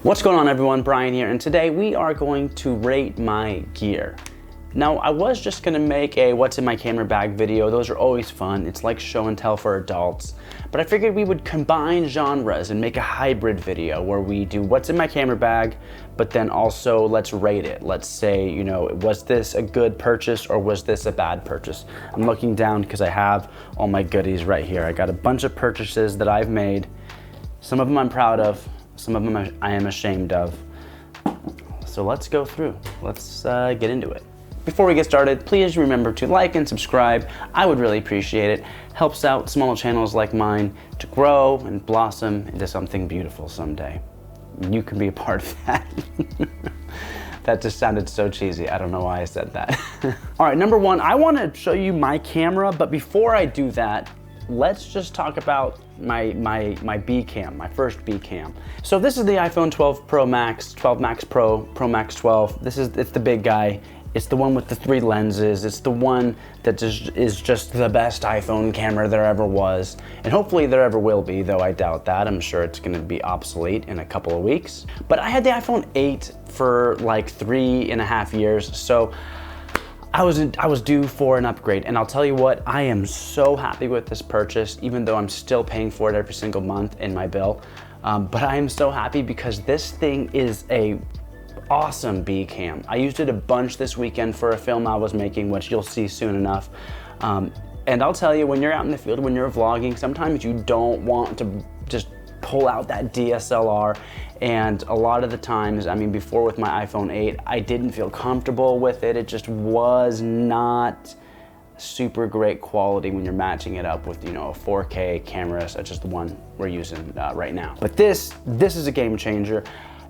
What's going on, everyone? Bryan here, and today we are going to rate my gear. Now, I was just gonna make a what's in my camera bag video. Those are always fun. It's like show and tell for adults. But I figured we would combine genres and make a hybrid video where we do what's in my camera bag, but then also let's rate it. Let's say, you know, was this a good purchase or was this a bad purchase? I'm looking down because I have all my goodies right here. I got a bunch of purchases that I've made. Some of them I'm proud of. Some of them I am ashamed of. So let's go through. Let's get into it. Before we get started, please remember to like and subscribe. I would really appreciate it. Helps out small channels like mine to grow and blossom into something beautiful someday. You can be a part of that. That just sounded so cheesy. I don't know why I said that. All right, number one, I want to show you my camera, but before I do that, let's just talk about my B cam, my first B cam. So this is the iPhone 12 Pro Max, 12 Max Pro, Pro Max 12. It's the big guy. It's the one with the 3 lenses. It's the one that is just the best iPhone camera there ever was. And hopefully there ever will be, though I doubt that. I'm sure it's gonna be obsolete in a couple of weeks. But I had the iPhone 8 for like 3.5 years. So I was due for an upgrade, and I'll tell you what, I am so happy with this purchase, even though I'm still paying for it every single month in my bill. But I am so happy because this thing is a awesome B cam. I used it a bunch this weekend for a film I was making, which you'll see soon enough. And I'll tell you, when you're out in the field, when you're vlogging, sometimes you don't want to just pull out that DSLR. And a lot of the times, I mean, before with my iPhone 8, I didn't feel comfortable with it. It just was not super great quality when you're matching it up with, you know, a 4K camera such as the one we're using right now. But this is a game changer.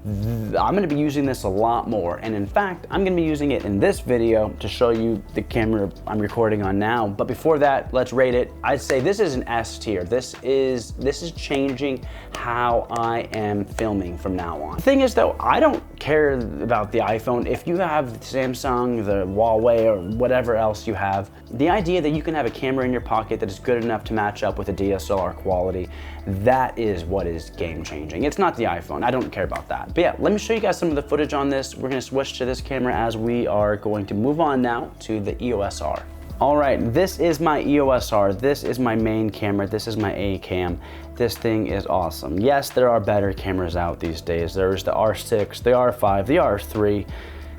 I'm gonna be using this a lot more, and in fact, I'm gonna be using it in this video to show you the camera I'm recording on now. But before that, let's rate it. I'd say this is an S tier. This is changing how I am filming from now on. The thing is though, I don't care about the iPhone. If you have the Samsung, the Huawei, or whatever else you have, the idea that you can have a camera in your pocket that is good enough to match up with a DSLR quality, that is what is game changing. It's not the iPhone, I don't care about that. But yeah, let me show you guys some of the footage on this. We're gonna switch to this camera as we are going to move on now to the Eos R. All right, this is my Eos R. This is my main camera. This is my A cam. This thing is awesome. Yes, there are better cameras out these days. There's the R6, the R5, the R3.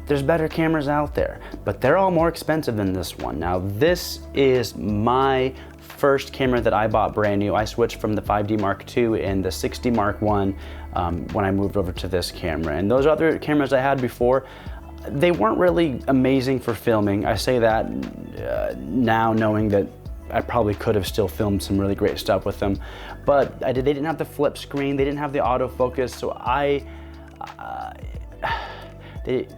There's better cameras out there, but they're all more expensive than this one. Now, this is my first camera that I bought brand new. I switched from the 5D Mark II and the 6D Mark I when I moved over to this camera. And those other cameras I had before, they weren't really amazing for filming. I say that now knowing that I probably could have still filmed some really great stuff with them. But they didn't have the flip screen, they didn't have the autofocus, so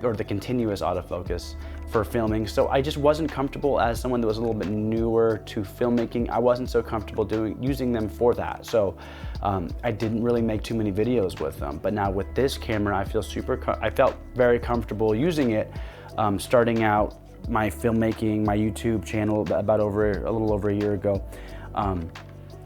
or the continuous autofocus for filming. So I just wasn't comfortable, as someone that was a little bit newer to filmmaking, I wasn't so comfortable using them for that. So I didn't really make too many videos with them. But now with this camera, I felt very comfortable using it, starting out my filmmaking, my YouTube channel about a little over a year ago.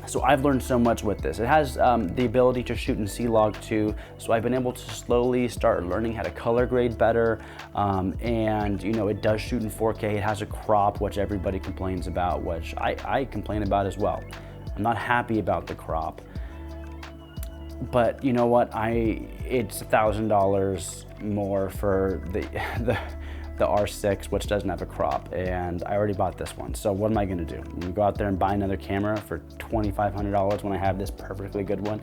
So I've learned so much with this. It has the ability to shoot in C-Log too, so I've been able to slowly start learning how to color grade better, and you know, it does shoot in 4K. It has a crop, which everybody complains about, which I complain about as well. I'm not happy about the crop, but you know what? It's $1,000 more for the R6, which doesn't have a crop, and I already bought this one. So what am I gonna do? I'm gonna go out there and buy another camera for $2,500 when I have this perfectly good one?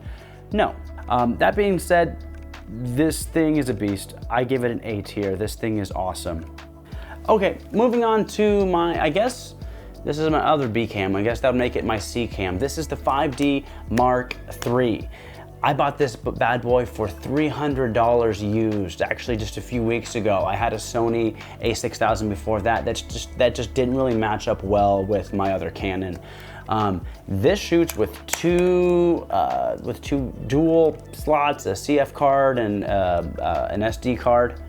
No. That being said, this thing is a beast. I give it an A tier. This thing is awesome. Okay, moving on to I guess this is my other B cam. I guess that would make it my C cam. This is the 5D Mark III. I bought this bad boy for $300 used, actually just a few weeks ago. I had a Sony a6000 before that. That just didn't really match up well with my other Canon. This shoots with two dual slots, a CF card and an SD card,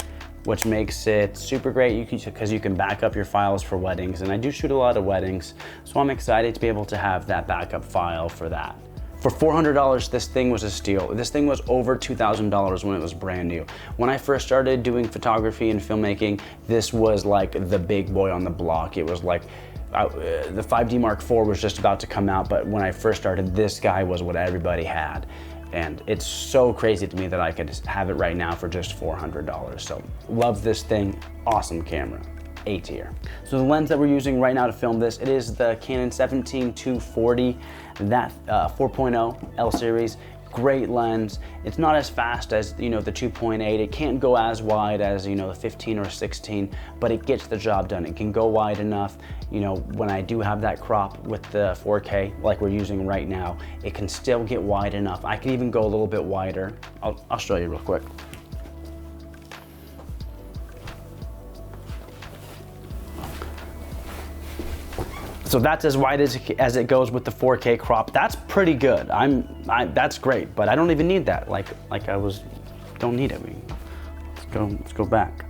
which makes it super great because you can back up your files for weddings, and I do shoot a lot of weddings, so I'm excited to be able to have that backup file for that. For $400, this thing was a steal. This thing was over $2,000 when it was brand new. When I first started doing photography and filmmaking, this was like the big boy on the block. It was like, the 5D Mark IV was just about to come out, but when I first started, this guy was what everybody had. And it's so crazy to me that I could have it right now for just $400. So love this thing, awesome camera. A tier. So the lens that we're using right now to film this, it is the Canon 17-240, that 4.0 L series. Great lens. It's not as fast as, you know, the 2.8. It can't go as wide as, you know, the 15 or 16, but it gets the job done. It can go wide enough. You know, when I do have that crop with the 4K like we're using right now, it can still get wide enough. I can even go a little bit wider. I'll show you real quick. So that's as wide as it goes with the 4K crop. That's pretty good. That's great, but I don't even need that. Don't need it. Let's go back.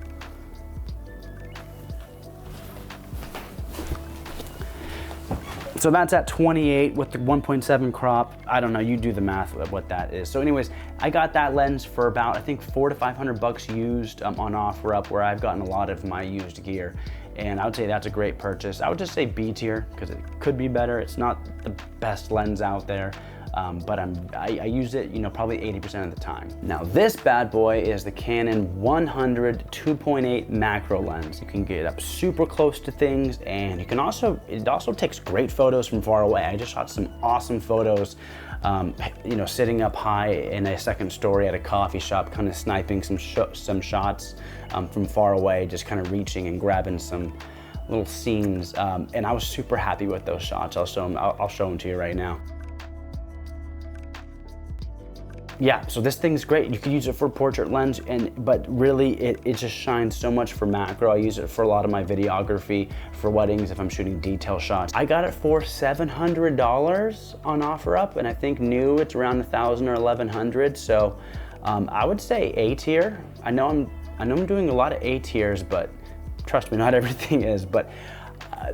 So that's at 28 with the 1.7 crop. I don't know, you do the math of what that is. So anyways, I got that lens for about, I think, $400 to $500 used on OfferUp, where I've gotten a lot of my used gear. And I would say that's a great purchase. I would just say B tier, because it could be better. It's not the best lens out there, but I use it, you know, probably 80% of the time. Now this bad boy is the Canon 100 2.8 macro lens. You can get up super close to things, and it also takes great photos from far away. I just shot some awesome photos, you know, sitting up high in a second story at a coffee shop, kind of sniping some shots from far away, just kind of reaching and grabbing some little scenes, and I was super happy with those shots. I'll show them to you right now. Yeah, so this thing's great. You can use it for portrait lens, but really it just shines so much for macro. I use it for a lot of my videography, for weddings, if I'm shooting detail shots. I got it for $700 on OfferUp, and I think new it's around $1,000 or $1,100. So I would say A tier. I know I'm doing a lot of A tiers, but trust me, not everything is. But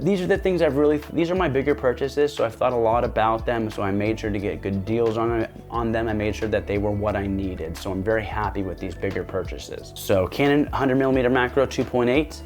these are the things these are my bigger purchases, so I've thought a lot about them, so I made sure to get good deals on them. I made sure that they were what I needed, so I'm very happy with these bigger purchases. So Canon 100mm macro 2.8,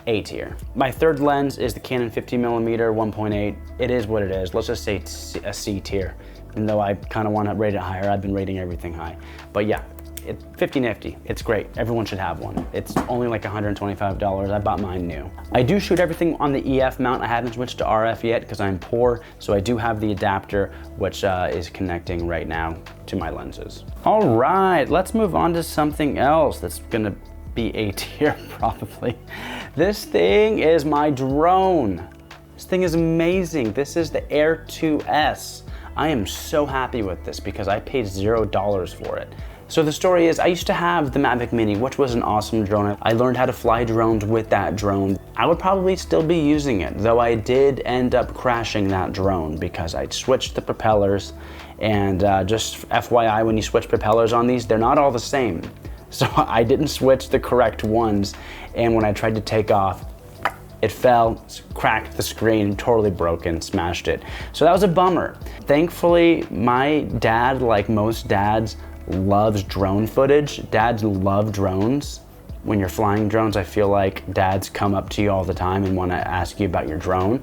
A tier. My third lens is the Canon 50mm 1.8. It is what it is. Let's just say it's a C tier, even though I kind of want to rate it higher. I've been rating everything high, but yeah. It's 50-nifty, it's great. Everyone should have one. It's only like $125. I bought mine new. I do shoot everything on the EF mount. I haven't switched to RF yet because I'm poor, so I do have the adapter, which is connecting right now to my lenses. All right, let's move on to something else that's gonna be A tier probably. This thing is my drone. This thing is amazing. This is the Air 2S. I am so happy with this because I paid $0 for it. So the story is, I used to have the Mavic Mini, which was an awesome drone. I learned how to fly drones with that drone. I would probably still be using it, though I did end up crashing that drone because I switched the propellers. And just FYI, when you switch propellers on these, they're not all the same. So I didn't switch the correct ones. And when I tried to take off, it fell, cracked the screen, totally broken, smashed it. So that was a bummer. Thankfully, my dad, like most dads, loves drone footage. Dads love drones. When you're flying drones, I feel like dads come up to you all the time and want to ask you about your drone.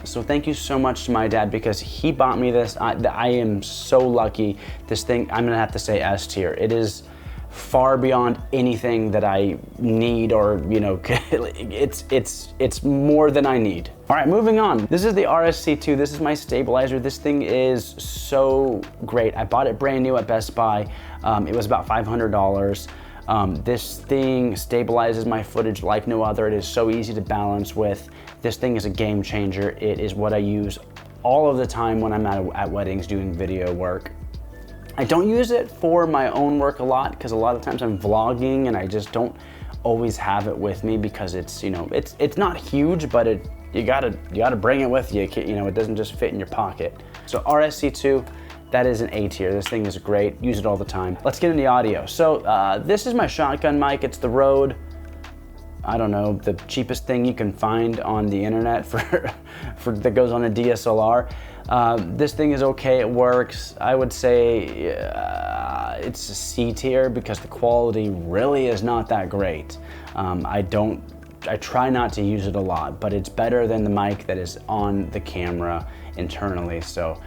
So thank you so much to my dad because he bought me this. I am so lucky. This thing, I'm gonna have to say S tier. It is far beyond anything that I need, or you know, it's more than I need. All right, moving on. This is the RSC2. This is my stabilizer. This thing is so great. I bought it brand new at Best Buy. It was about $500. This thing stabilizes my footage like no other. It is so easy to balance with. This thing is a game changer. It is what I use all of the time when I'm at weddings doing video work. I don't use it for my own work a lot because a lot of times I'm vlogging and I just don't always have it with me because it's, you know, it's not huge, but you gotta bring it with you. You know, it doesn't just fit in your pocket. So RSC2, that is an A tier. This thing is great. Use it all the time. Let's get into the audio. So this is my shotgun mic. It's the Rode. I don't know, the cheapest thing you can find on the internet for that goes on a DSLR. This thing is okay, it works. I would say it's a C tier because the quality really is not that great. I try not to use it a lot, but it's better than the mic that is on the camera internally. So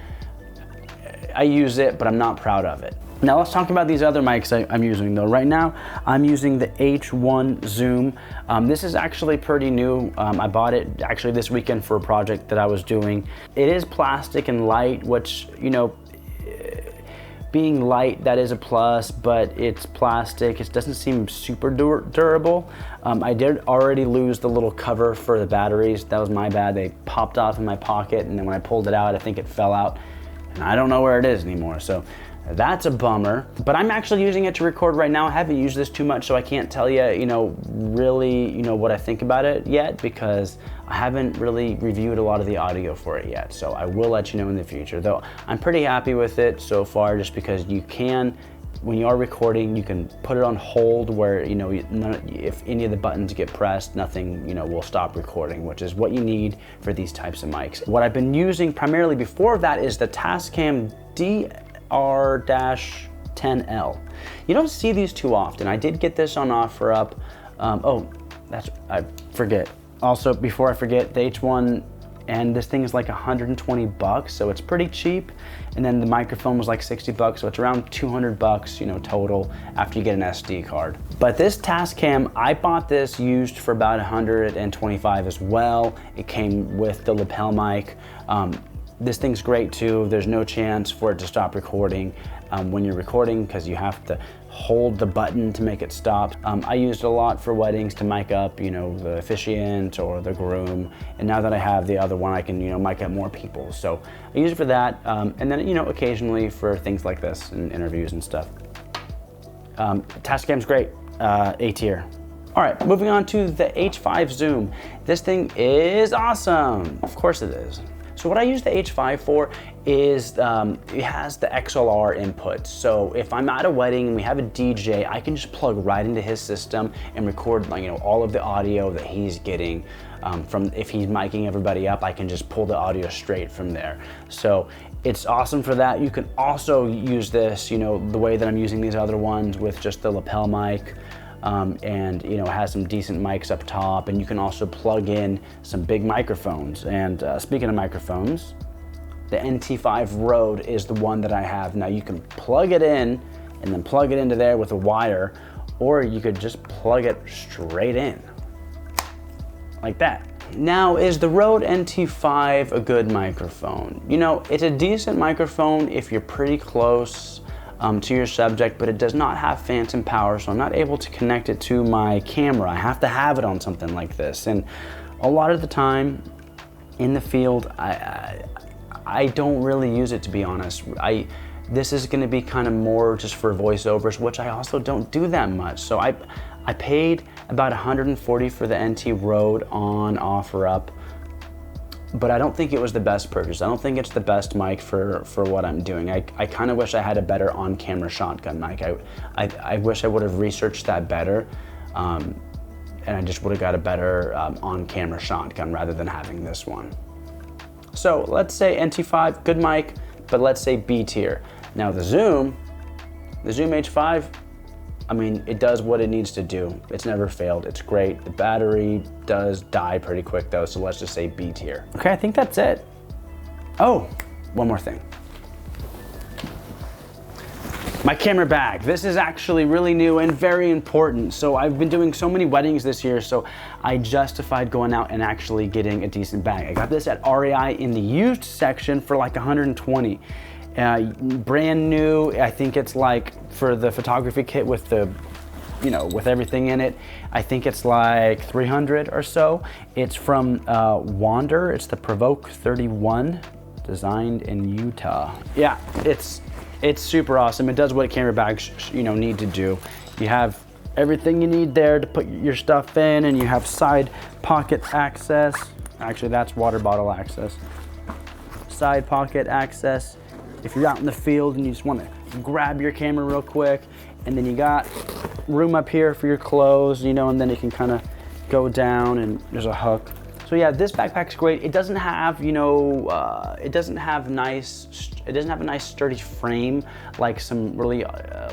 I use it, but I'm not proud of it. Now let's talk about these other mics I'm using though. Right now, I'm using the H1 Zoom. This is actually pretty new. I bought it actually this weekend for a project that I was doing. It is plastic and light, which, you know, being light, that is a plus, but it's plastic. It doesn't seem super durable. I did already lose the little cover for the batteries. That was my bad. They popped off in my pocket, and then when I pulled it out, I think it fell out, and I don't know where it is anymore. So that's a bummer, but I'm actually using it to record right now. I haven't used this too much, so I can't tell you, really, what I think about it yet, because I haven't really reviewed a lot of the audio for it yet. So I will let you know in the future, though I'm pretty happy with it so far, just because you can, when you are recording, you can put it on hold where, if any of the buttons get pressed, nothing, will stop recording, which is what you need for these types of mics. What I've been using primarily before that is the Tascam R-10L. You don't see these too often. I did get this on OfferUp. I forget. Also, before I forget, the H1, and this thing is like 120 bucks, so it's pretty cheap. And then the microphone was like 60 bucks, so it's around 200 bucks, total after you get an SD card. But this Tascam, I bought this used for about 125 as well. It came with the lapel mic. This thing's great too. There's no chance for it to stop recording when you're recording, because you have to hold the button to make it stop. I used it a lot for weddings to mic up, the officiant or the groom. And now that I have the other one, I can, mic up more people. So I use it for that. And then, occasionally for things like this and interviews and stuff. Tascam's great, A tier. All right, moving on to the H5 Zoom. This thing is awesome. Of course it is. So what I use the H5 for is it has the XLR input. So if I'm at a wedding and we have a DJ, I can just plug right into his system and record all of the audio that he's getting from, if he's miking everybody up, I can just pull the audio straight from there. So it's awesome for that. You can also use this, the way that I'm using these other ones with just the lapel mic. And it has some decent mics up top, and you can also plug in some big microphones. And speaking of microphones, the NT5 Rode is the one that I have. Now you can plug it in and then plug it into there with a wire, or you could just plug it straight in like that. Now, is the Rode NT5 a good microphone? It's a decent microphone if you're pretty close to your subject, but it does not have phantom power, so I'm not able to connect it to my camera. I have to have it on something like this, and a lot of the time in the field, I don't really use it, to be honest. This is going to be kind of more just for voiceovers, which I also don't do that much. So I paid about $140 for the NT Rode on OfferUp, but I don't think it was the best purchase. I don't think it's the best mic for what I'm doing. I kind of wish I had a better on-camera shotgun mic. I wish I would have researched that better, and I just would have got a better on-camera shotgun rather than having this one. So let's say NT5, good mic, but let's say B tier. Now the Zoom H5, it does what it needs to do. It's never failed, it's great. The battery does die pretty quick though, so let's just say B tier. Okay, I think that's it. Oh, one more thing. My camera bag. This is actually really new and very important. So I've been doing so many weddings this year, so I justified going out and actually getting a decent bag. I got this at REI in the used section for like 120. Brand new. I think it's like for the photography kit with the, with everything in it, I think it's like 300 or so. It's from Wander. It's the Provoke 31, designed in Utah. Yeah, it's super awesome. It does what camera bags, need to do. You have everything you need there to put your stuff in, and you have side pocket access. Actually, that's water bottle access. Side pocket access. If you're out in the field and you just want to grab your camera real quick, and then you got room up here for your clothes, and then you can kind of go down, and there's a hook. So yeah, this backpack's great. It doesn't have, you know, it doesn't have a nice sturdy frame like some really,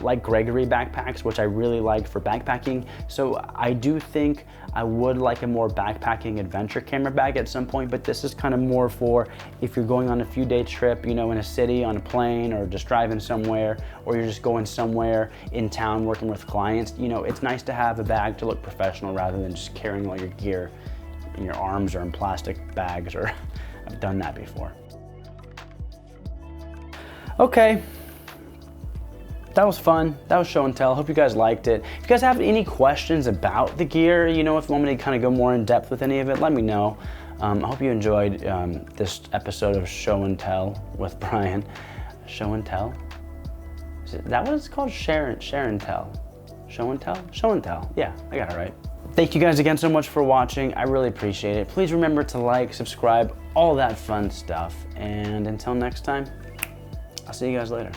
like Gregory backpacks, which I really like for backpacking. So I do think I would like a more backpacking adventure camera bag at some point, but this is kind of more for if you're going on a few day trip, you know, in a city, on a plane, or just driving somewhere, or you're just going somewhere in town working with clients. You know, it's nice to have a bag to look professional rather than just carrying all your gear in your arms or in plastic bags, or I've done that before. Okay, that was fun. That was show and tell. Hope you guys liked it. If you guys have any questions about the gear, you know, if you want me to kind of go more in depth with any of it, let me know. I hope you enjoyed this episode of Show and Tell with Bryan. Show and Tell? Is that what it's called? Share and Tell. Show and Tell? Show and Tell. Yeah, I got it right. Thank you guys again so much for watching. I really appreciate it. Please remember to like, subscribe, all that fun stuff. And until next time, I'll see you guys later.